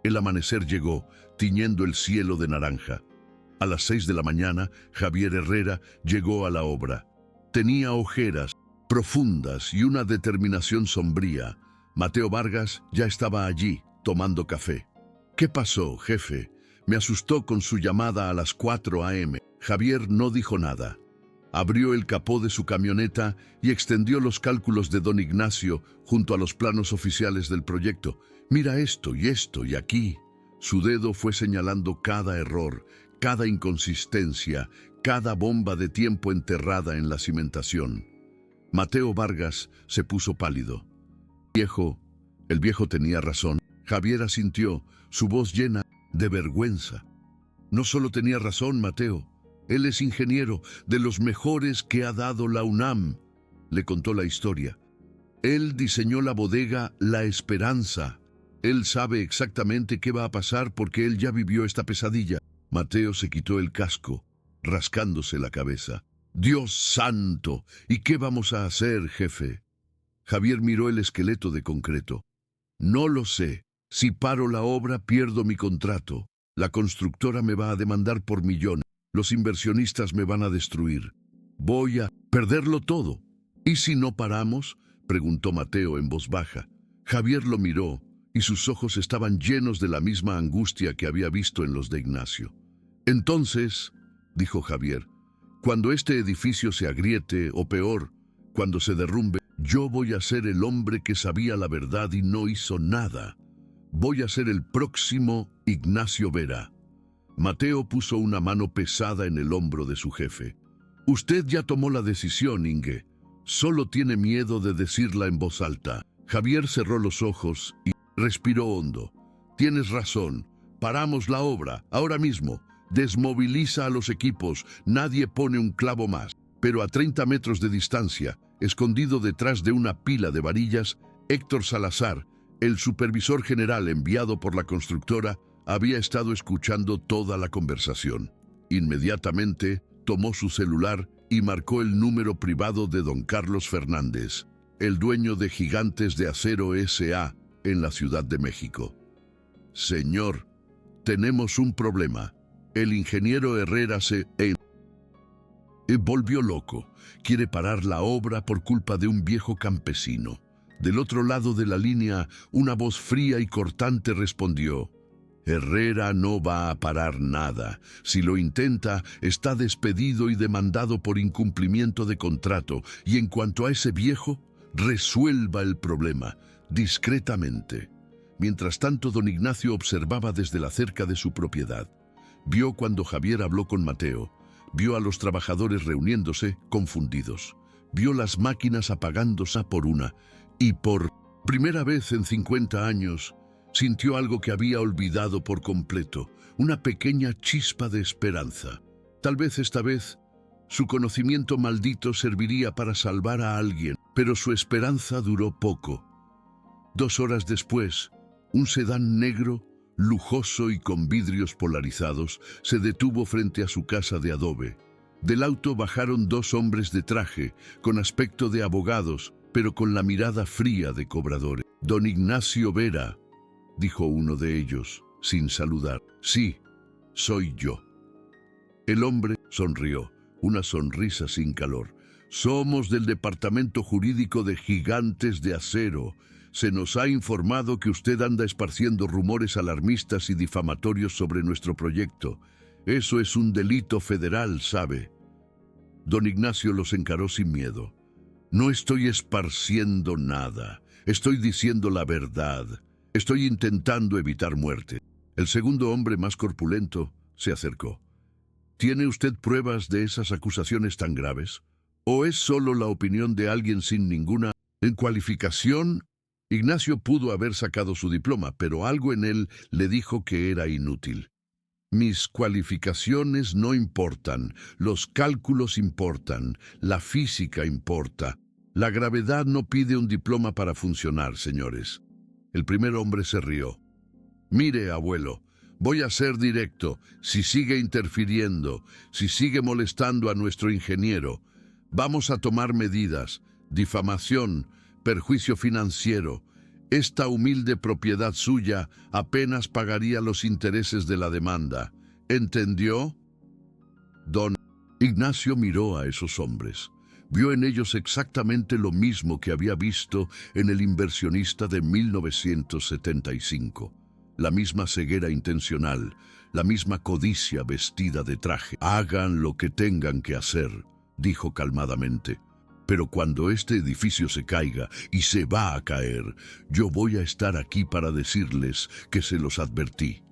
El amanecer llegó, tiñendo el cielo de naranja. A las 6 de la mañana, Javier Herrera llegó a la obra. Tenía ojeras profundas y una determinación sombría. Mateo Vargas ya estaba allí, tomando café. ¿Qué pasó, jefe? Me asustó con su llamada a las 4 a.m. Javier no dijo nada. Abrió el capó de su camioneta y extendió los cálculos de don Ignacio junto a los planos oficiales del proyecto. Mira esto y aquí. Su dedo fue señalando cada error, cada inconsistencia, cada bomba de tiempo enterrada en la cimentación. Mateo Vargas se puso pálido. El viejo tenía razón. Javier asintió, su voz llena de vergüenza. No solo tenía razón, Mateo. Él es ingeniero, de los mejores que ha dado la UNAM. Le contó la historia. Él diseñó la bodega La Esperanza. Él sabe exactamente qué va a pasar porque él ya vivió esta pesadilla. Mateo se quitó el casco, rascándose la cabeza. ¡Dios santo! ¿Y qué vamos a hacer, jefe? Javier miró el esqueleto de concreto. No lo sé. Si paro la obra, pierdo mi contrato. La constructora me va a demandar por millones. Los inversionistas me van a destruir. Voy a perderlo todo. ¿Y si no paramos?, preguntó Mateo en voz baja. Javier lo miró y sus ojos estaban llenos de la misma angustia que había visto en los de Ignacio. Entonces, dijo Javier, cuando este edificio se agriete, o peor, cuando se derrumbe, yo voy a ser el hombre que sabía la verdad y no hizo nada. Voy a ser el próximo Ignacio Vera. Mateo puso una mano pesada en el hombro de su jefe. Usted ya tomó la decisión, Inge. Solo tiene miedo de decirla en voz alta. Javier cerró los ojos y respiró hondo. Tienes razón. Paramos la obra, ahora mismo. Desmoviliza a los equipos. Nadie pone un clavo más. Pero a 30 metros de distancia, escondido detrás de una pila de varillas, Héctor Salazar, el supervisor general enviado por la constructora, había estado escuchando toda la conversación. Inmediatamente tomó su celular y marcó el número privado de don Carlos Fernández, el dueño de Gigantes de Acero S.A. en la Ciudad de México. Señor, tenemos un problema. El ingeniero Herrera se volvió loco. Quiere parar la obra por culpa de un viejo campesino. Del otro lado de la línea, una voz fría y cortante respondió: Herrera no va a parar nada. Si lo intenta, está despedido y demandado por incumplimiento de contrato. Y en cuanto a ese viejo, resuelva el problema, discretamente. Mientras tanto, don Ignacio observaba desde la cerca de su propiedad. Vio cuando Javier habló con Mateo. Vio a los trabajadores reuniéndose, confundidos. Vio las máquinas apagándose por una. Y por primera vez en 50 años, sintió algo que había olvidado por completo, una pequeña chispa de esperanza. Tal vez esta vez su conocimiento maldito serviría para salvar a alguien, pero su esperanza duró poco. 2 horas después, un sedán negro, lujoso y con vidrios polarizados, se detuvo frente a su casa de adobe. Del auto bajaron 2 hombres de traje, con aspecto de abogados, pero con la mirada fría de cobradores. Don Ignacio Vera, dijo uno de ellos, sin saludar. Sí, soy yo. El hombre sonrió, una sonrisa sin calor. Somos del departamento jurídico de Gigantes de Acero. Se nos ha informado que usted anda esparciendo rumores alarmistas y difamatorios sobre nuestro proyecto. Eso es un delito federal, ¿sabe? Don Ignacio los encaró sin miedo. No estoy esparciendo nada. Estoy diciendo la verdad. Estoy intentando evitar muerte. El segundo hombre, más corpulento, se acercó. ¿Tiene usted pruebas de esas acusaciones tan graves? ¿O es solo la opinión de alguien sin ninguna cualificación? Ignacio pudo haber sacado su diploma, pero algo en él le dijo que era inútil. Mis cualificaciones no importan, los cálculos importan, la física importa. La gravedad no pide un diploma para funcionar, señores. El primer hombre se rió. Mire, abuelo, voy a ser directo. Si sigue interfiriendo, si sigue molestando a nuestro ingeniero, vamos a tomar medidas. Difamación, perjuicio financiero. Esta humilde propiedad suya apenas pagaría los intereses de la demanda. ¿Entendió? Don Ignacio miró a esos hombres. Vio en ellos exactamente lo mismo que había visto en el inversionista de 1975. La misma ceguera intencional, la misma codicia vestida de traje. Hagan lo que tengan que hacer, dijo calmadamente. Pero cuando este edificio se caiga, y se va a caer, yo voy a estar aquí para decirles que se los advertí.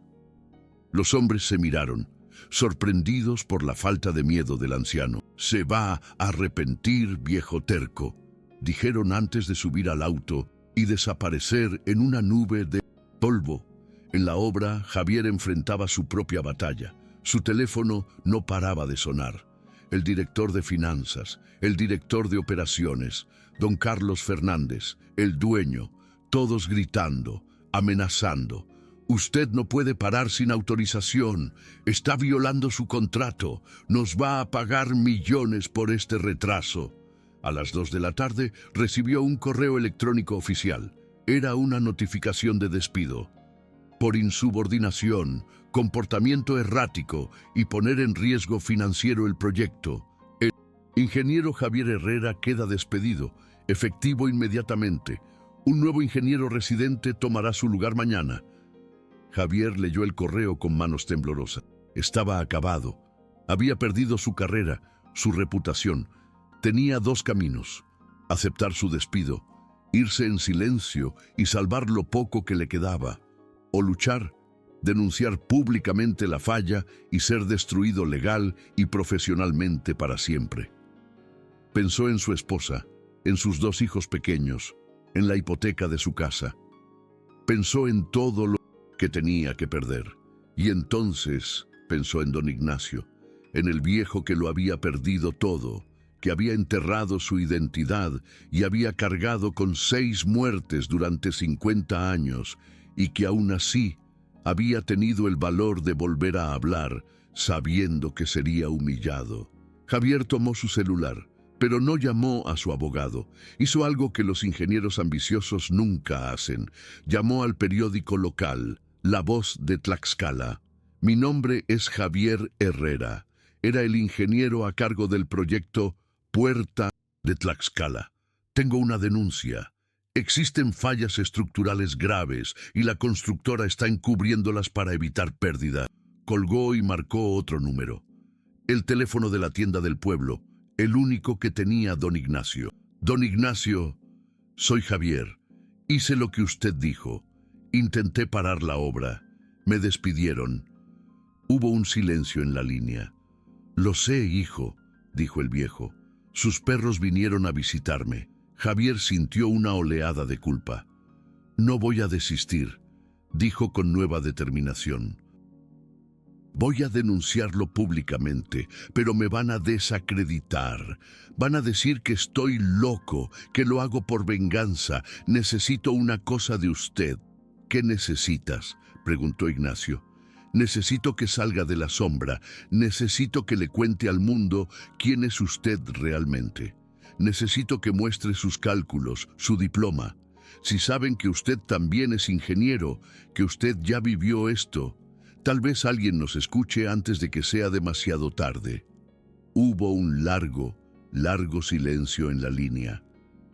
Los hombres se miraron, sorprendidos por la falta de miedo del anciano. «Se va a arrepentir, viejo terco», dijeron antes de subir al auto y desaparecer en una nube de polvo. En la obra, Javier enfrentaba su propia batalla. Su teléfono no paraba de sonar. El director de finanzas, el director de operaciones, don Carlos Fernández, el dueño, todos gritando, amenazando. «Usted no puede parar sin autorización, está violando su contrato, nos va a pagar millones por este retraso». A las 2 de la tarde recibió un correo electrónico oficial. Era una notificación de despido. Por insubordinación, comportamiento errático y poner en riesgo financiero el proyecto. El ingeniero Javier Herrera queda despedido, efectivo inmediatamente. Un nuevo ingeniero residente tomará su lugar mañana. Javier leyó el correo con manos temblorosas. Estaba acabado. Había perdido su carrera, su reputación. Tenía 2 caminos: aceptar su despido, irse en silencio y salvar lo poco que le quedaba, o luchar, denunciar públicamente la falla y ser destruido legal y profesionalmente para siempre. Pensó en su esposa, en sus 2 hijos pequeños, en la hipoteca de su casa. Pensó en todo lo que tenía que perder. Y entonces pensó en don Ignacio, en el viejo que lo había perdido todo, que había enterrado su identidad y había cargado con 6 muertes durante 50 años, y que aún así había tenido el valor de volver a hablar, sabiendo que sería humillado. Javier tomó su celular, pero no llamó a su abogado. Hizo algo que los ingenieros ambiciosos nunca hacen. Llamó al periódico local, La Voz de Tlaxcala. «Mi nombre es Javier Herrera. Era el ingeniero a cargo del proyecto Puerta de Tlaxcala. Tengo una denuncia. Existen fallas estructurales graves y la constructora está encubriéndolas para evitar pérdida». Colgó y marcó otro número. El teléfono de la tienda del pueblo, el único que tenía don Ignacio. «Don Ignacio, soy Javier. Hice lo que usted dijo. Intenté parar la obra. Me despidieron». Hubo un silencio en la línea. «Lo sé, hijo», dijo el viejo. «Sus perros vinieron a visitarme». Javier sintió una oleada de culpa. «No voy a desistir», dijo con nueva determinación. «Voy a denunciarlo públicamente, pero me van a desacreditar. Van a decir que estoy loco, que lo hago por venganza. Necesito una cosa de usted». «¿Qué necesitas?», preguntó Ignacio. «Necesito que salga de la sombra. Necesito que le cuente al mundo quién es usted realmente. Necesito que muestre sus cálculos, su diploma. Si saben que usted también es ingeniero, que usted ya vivió esto, tal vez alguien nos escuche antes de que sea demasiado tarde». Hubo un largo silencio en la línea.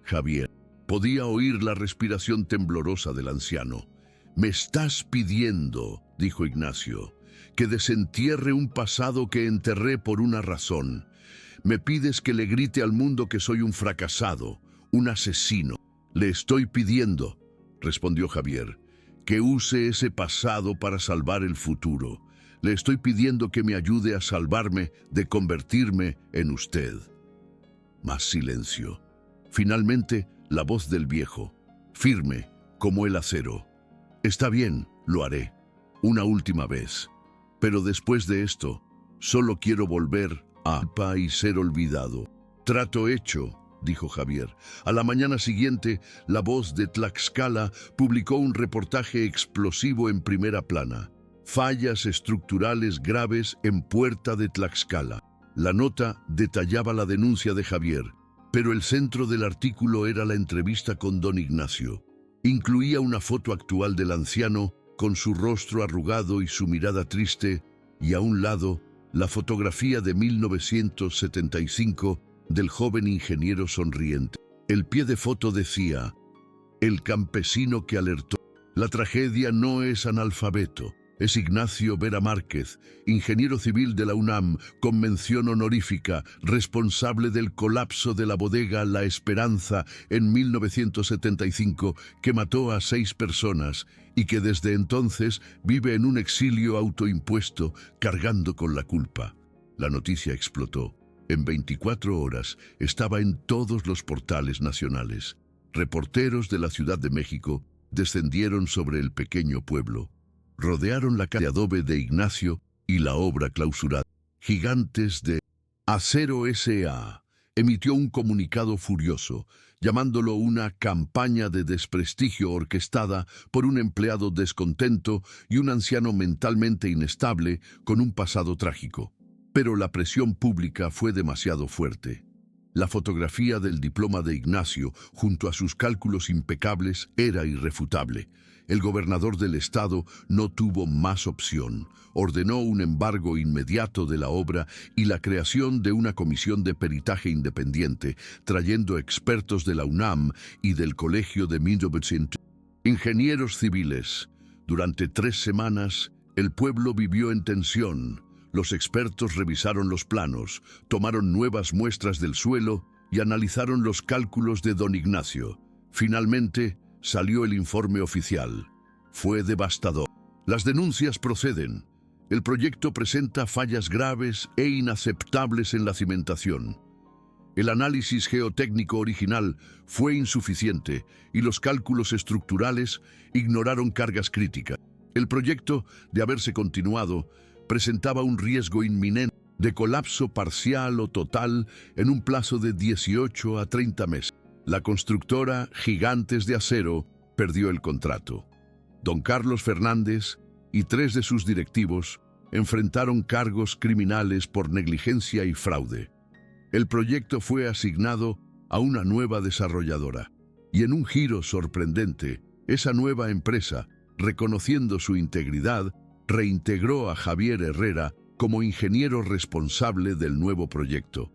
Javier podía oír la respiración temblorosa del anciano. «Me estás pidiendo», dijo Ignacio, «que desentierre un pasado que enterré por una razón. Me pides que le grite al mundo que soy un fracasado, un asesino». «Le estoy pidiendo», respondió Javier, «que use ese pasado para salvar el futuro. Le estoy pidiendo que me ayude a salvarme de convertirme en usted». Más silencio. Finalmente, la voz del viejo, firme como el acero. «Está bien, lo haré. Una última vez. Pero después de esto, solo quiero volver a Alpa y ser olvidado». «Trato hecho», dijo Javier. A la mañana siguiente, La Voz de Tlaxcala publicó un reportaje explosivo en primera plana. «Fallas estructurales graves en Puerta de Tlaxcala». La nota detallaba la denuncia de Javier, pero el centro del artículo era la entrevista con don Ignacio. Incluía una foto actual del anciano con su rostro arrugado y su mirada triste, y a un lado la fotografía de 1975 del joven ingeniero sonriente. El pie de foto decía: «El campesino que alertó. La tragedia no es analfabeto, Es Ignacio Vera Márquez, ingeniero civil de la UNAM, con mención honorífica, responsable del colapso de la bodega La Esperanza en 1975, que mató a 6 personas y que desde entonces vive en un exilio autoimpuesto, cargando con la culpa. La noticia explotó. En 24 horas estaba en todos los portales nacionales. Reporteros de la Ciudad de México descendieron sobre el pequeño pueblo. Rodearon la calle de adobe de Ignacio y la obra clausurada. Gigantes de Acero S.A. emitió un comunicado furioso, llamándolo una campaña de desprestigio orquestada por un empleado descontento y un anciano mentalmente inestable con un pasado trágico. Pero la presión pública fue demasiado fuerte. La fotografía del diploma de Ignacio, junto a sus cálculos impecables, era irrefutable. El gobernador del estado no tuvo más opción. Ordenó un embargo inmediato de la obra y la creación de una comisión de peritaje independiente, trayendo expertos de la UNAM y del Colegio de Ingenieros civiles. Durante 3 semanas, el pueblo vivió en tensión. Los expertos revisaron los planos, tomaron nuevas muestras del suelo y analizaron los cálculos de don Ignacio. Finalmente, salió el informe oficial. Fue devastador. Las denuncias proceden. El proyecto presenta fallas graves e inaceptables en la cimentación. El análisis geotécnico original fue insuficiente y los cálculos estructurales ignoraron cargas críticas. El proyecto, de haberse continuado, presentaba un riesgo inminente de colapso parcial o total en un plazo de 18 a 30 meses. La constructora Gigantes de Acero perdió el contrato. Don Carlos Fernández y 3 de sus directivos enfrentaron cargos criminales por negligencia y fraude. El proyecto fue asignado a una nueva desarrolladora. Y en un giro sorprendente, esa nueva empresa, reconociendo su integridad, reintegró a Javier Herrera como ingeniero responsable del nuevo proyecto.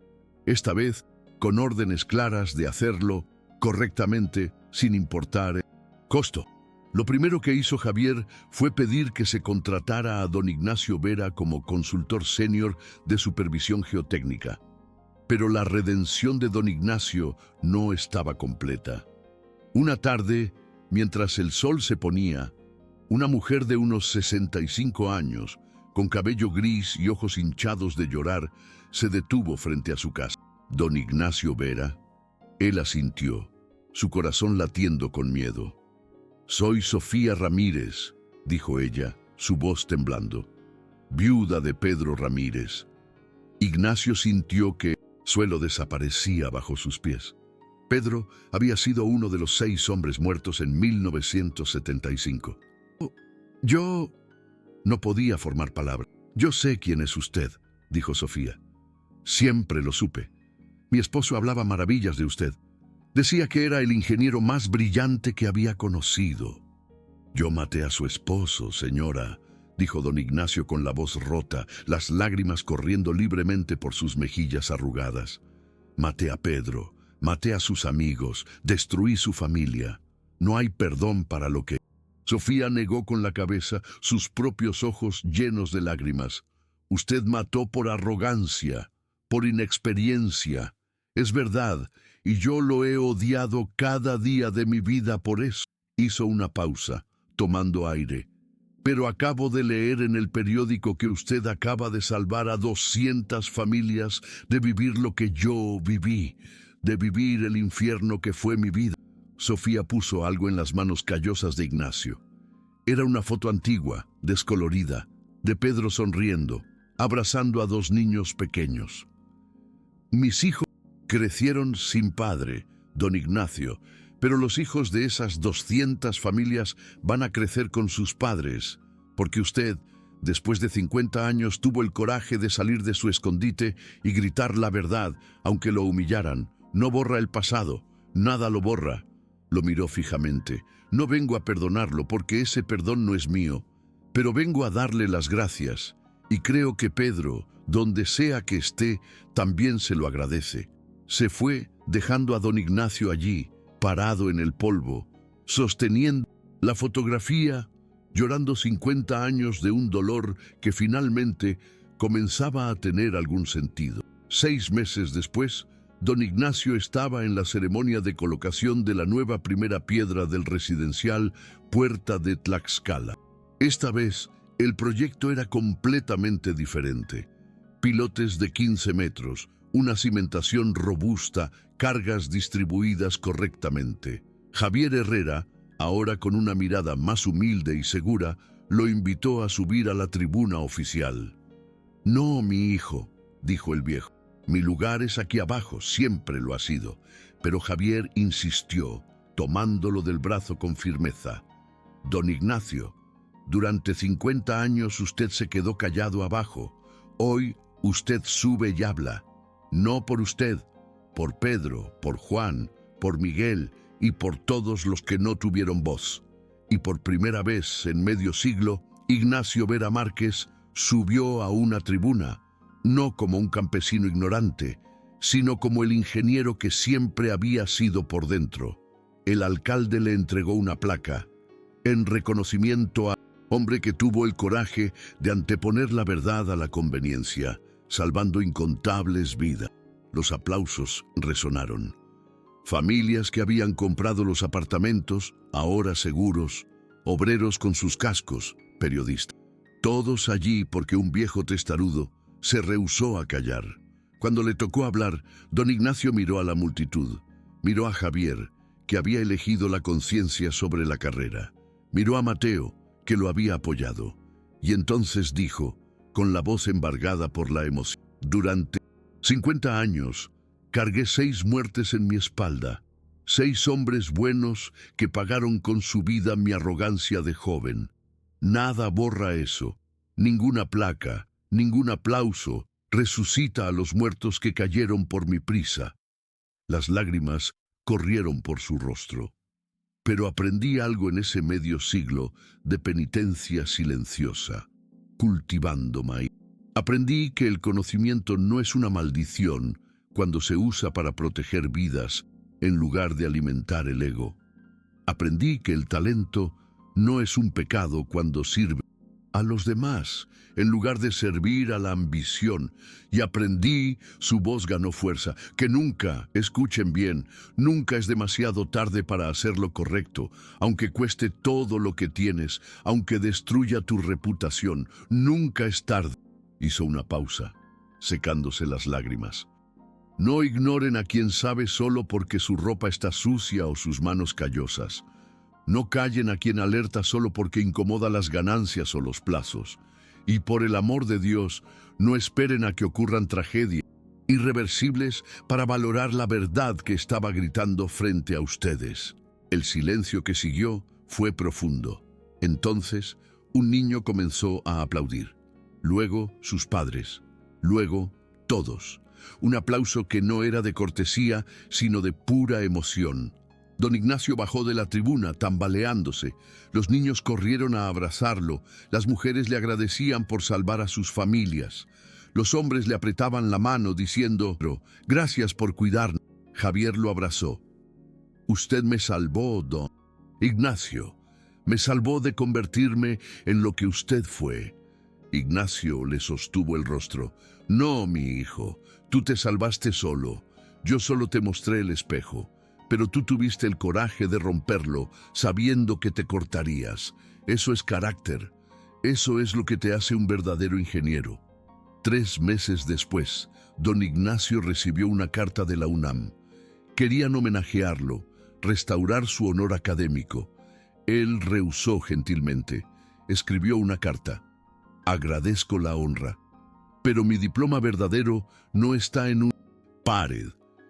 Esta vez, con órdenes claras de hacerlo correctamente, sin importar el costo. Lo primero que hizo Javier fue pedir que se contratara a don Ignacio Vera como consultor senior de supervisión geotécnica. Pero la redención de don Ignacio no estaba completa. Una tarde, mientras el sol se ponía, una mujer de unos 65 años, con cabello gris y ojos hinchados de llorar, se detuvo frente a su casa. Don Ignacio Vera. Él asintió, su corazón latiendo con miedo. «Soy Sofía Ramírez», dijo ella, su voz temblando. «Viuda de Pedro Ramírez». Ignacio sintió que el suelo desaparecía bajo sus pies. Pedro había sido uno de los 6 hombres muertos en 1975. Yo no podía formar palabra. «Yo sé quién es usted», dijo Sofía. «Siempre lo supe. Mi esposo hablaba maravillas de usted. Decía que era el ingeniero más brillante que había conocido». «Yo maté a su esposo, señora», dijo don Ignacio con la voz rota, las lágrimas corriendo libremente por sus mejillas arrugadas. «Maté a Pedro, maté a sus amigos, destruí su familia. No hay perdón para lo que...» Sofía negó con la cabeza, sus propios ojos llenos de lágrimas. «Usted mató por arrogancia, por inexperiencia. Es verdad, y yo lo he odiado cada día de mi vida por eso». Hizo una pausa, tomando aire. «Pero acabo de leer en el periódico que usted acaba de salvar a 200 familias de vivir lo que yo viví, de vivir el infierno que fue mi vida». Sofía puso algo en las manos callosas de Ignacio. Era una foto antigua, descolorida, de Pedro sonriendo, abrazando a 2 niños pequeños. «Mis hijos crecieron sin padre, don Ignacio, pero los hijos de esas 200 familias van a crecer con sus padres, porque usted, después de 50 años, tuvo el coraje de salir de su escondite y gritar la verdad, aunque lo humillaran. No borra el pasado, nada lo borra». Lo miró fijamente. «No vengo a perdonarlo porque ese perdón no es mío, pero vengo a darle las gracias. Y creo que Pedro, donde sea que esté, también se lo agradece». Se fue, dejando a don Ignacio allí, parado en el polvo, sosteniendo la fotografía llorando 50 años de un dolor que finalmente comenzaba a tener algún sentido. 6 meses después, don Ignacio estaba en la ceremonia de colocación de la nueva primera piedra del residencial Puerta de Tlaxcala. Esta vez, el proyecto era completamente diferente. Pilotes de 15 metros, una cimentación robusta, cargas distribuidas correctamente. Javier Herrera, ahora con una mirada más humilde y segura, lo invitó a subir a la tribuna oficial. «No, mi hijo», dijo el viejo. «Mi lugar es aquí abajo, siempre lo ha sido». Pero Javier insistió, tomándolo del brazo con firmeza. «Don Ignacio, durante 50 años usted se quedó callado abajo. Hoy usted sube y habla. No por usted, por Pedro, por Juan, por Miguel y por todos los que no tuvieron voz». Y por primera vez en medio siglo, Ignacio Vera Márquez subió a una tribuna, no como un campesino ignorante, sino como el ingeniero que siempre había sido por dentro. El alcalde le entregó una placa, en reconocimiento a hombre que tuvo el coraje de anteponer la verdad a la conveniencia, salvando incontables vidas. Los aplausos resonaron. Familias que habían comprado los apartamentos, ahora seguros, obreros con sus cascos, periodistas. Todos allí porque un viejo testarudo se rehusó a callar. Cuando le tocó hablar, don Ignacio miró a la multitud, miró a Javier, que había elegido la conciencia sobre la carrera, miró a Mateo, que lo había apoyado, y entonces dijo, con la voz embargada por la emoción: «Durante 50 años, cargué 6 muertes en mi espalda, 6 hombres buenos que pagaron con su vida mi arrogancia de joven. Nada borra eso, ninguna placa, ningún aplauso resucita a los muertos que cayeron por mi prisa». Las lágrimas corrieron por su rostro. Pero aprendí algo en ese medio siglo de penitencia silenciosa, cultivando maíz. Aprendí que el conocimiento no es una maldición cuando se usa para proteger vidas en lugar de alimentar el ego. Aprendí que el talento no es un pecado cuando sirve a los demás en lugar de servir a la ambición. Y aprendí, su voz ganó fuerza, que nunca, escuchen bien, nunca es demasiado tarde para hacer lo correcto, aunque cueste todo lo que tienes, aunque destruya tu reputación, nunca es tarde. Hizo una pausa, secándose las lágrimas. No ignoren a quien sabe solo porque su ropa está sucia o sus manos callosas. No callen a quien alerta solo porque incomoda las ganancias o los plazos. Y por el amor de Dios, no esperen a que ocurran tragedias irreversibles para valorar la verdad que estaba gritando frente a ustedes. El silencio que siguió fue profundo. Entonces, un niño comenzó a aplaudir. Luego, sus padres. Luego, todos. Un aplauso que no era de cortesía, sino de pura emoción. Don Ignacio bajó de la tribuna, tambaleándose. Los niños corrieron a abrazarlo. Las mujeres le agradecían por salvar a sus familias. Los hombres le apretaban la mano, diciendo, «Gracias por cuidarnos». Javier lo abrazó. «Usted me salvó, don Ignacio. Me salvó de convertirme en lo que usted fue». Ignacio le sostuvo el rostro. «No, mi hijo, tú te salvaste solo. Yo solo te mostré el espejo. Pero tú tuviste el coraje de romperlo, sabiendo que te cortarías. Eso es carácter. Eso es lo que te hace un verdadero ingeniero». 3 meses después, don Ignacio recibió una carta de la UNAM. Querían homenajearlo, restaurar su honor académico. Él rehusó gentilmente. Escribió una carta. «Agradezco la honra, pero mi diploma verdadero no está en un pared.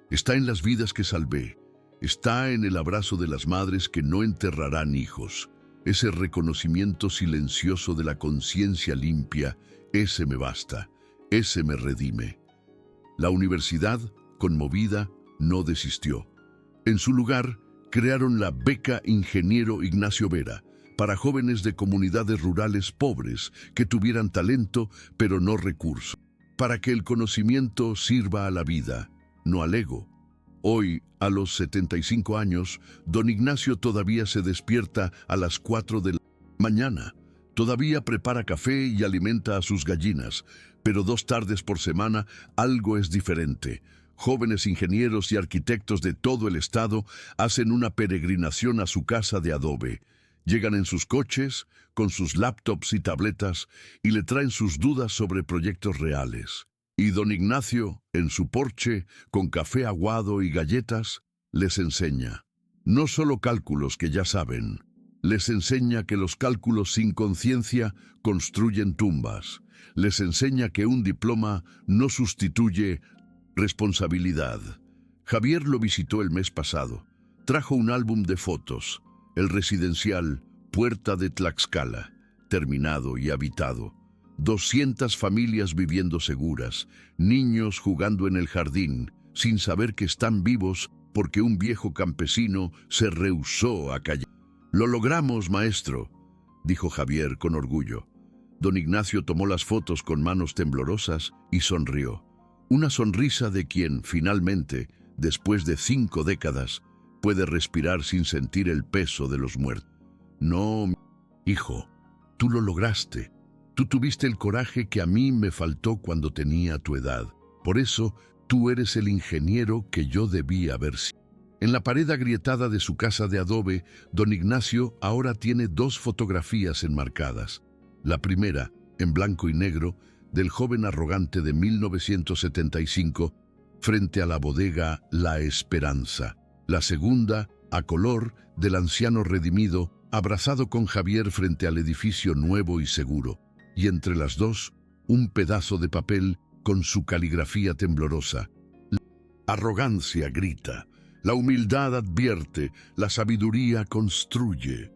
Está en las vidas que salvé. Está en el abrazo de las madres que no enterrarán hijos. Ese reconocimiento silencioso de la conciencia limpia, ese me basta, ese me redime». La universidad, conmovida, no desistió. En su lugar, crearon la Beca Ingeniero Ignacio Vera, para jóvenes de comunidades rurales pobres que tuvieran talento pero no recursos, para que el conocimiento sirva a la vida, no al ego. Hoy, a los 75 años, don Ignacio todavía se despierta a las 4 de la Mañana, todavía prepara café y alimenta a sus gallinas, pero 2 tardes por semana algo es diferente. Jóvenes ingenieros y arquitectos de todo el estado hacen una peregrinación a su casa de adobe. Llegan en sus coches, con sus laptops y tabletas, y le traen sus dudas sobre proyectos reales. Y don Ignacio, en su porche, con café aguado y galletas, les enseña. No solo cálculos que ya saben. Les enseña que los cálculos sin conciencia construyen tumbas. Les enseña que un diploma no sustituye responsabilidad. Javier lo visitó el mes pasado. Trajo un álbum de fotos. El residencial Puerta de Tlaxcala, terminado y habitado. 200 familias viviendo seguras, niños jugando en el jardín, sin saber que están vivos porque un viejo campesino se rehusó a callar. «Lo logramos, maestro», dijo Javier con orgullo. Don Ignacio tomó las fotos con manos temblorosas y sonrió. Una sonrisa de quien, finalmente, después de 5 décadas, puede respirar sin sentir el peso de los muertos. «No, hijo, tú lo lograste. Tú tuviste el coraje que a mí me faltó cuando tenía tu edad. Por eso, tú eres el ingeniero que yo debía haber sido». En la pared agrietada de su casa de adobe, don Ignacio ahora tiene 2 fotografías enmarcadas. La primera, en blanco y negro, del joven arrogante de 1975, frente a la bodega La Esperanza. La segunda, a color, del anciano redimido, abrazado con Javier frente al edificio nuevo y seguro. Y entre las 2, un pedazo de papel con su caligrafía temblorosa. La arrogancia grita. La humildad advierte, la sabiduría construye.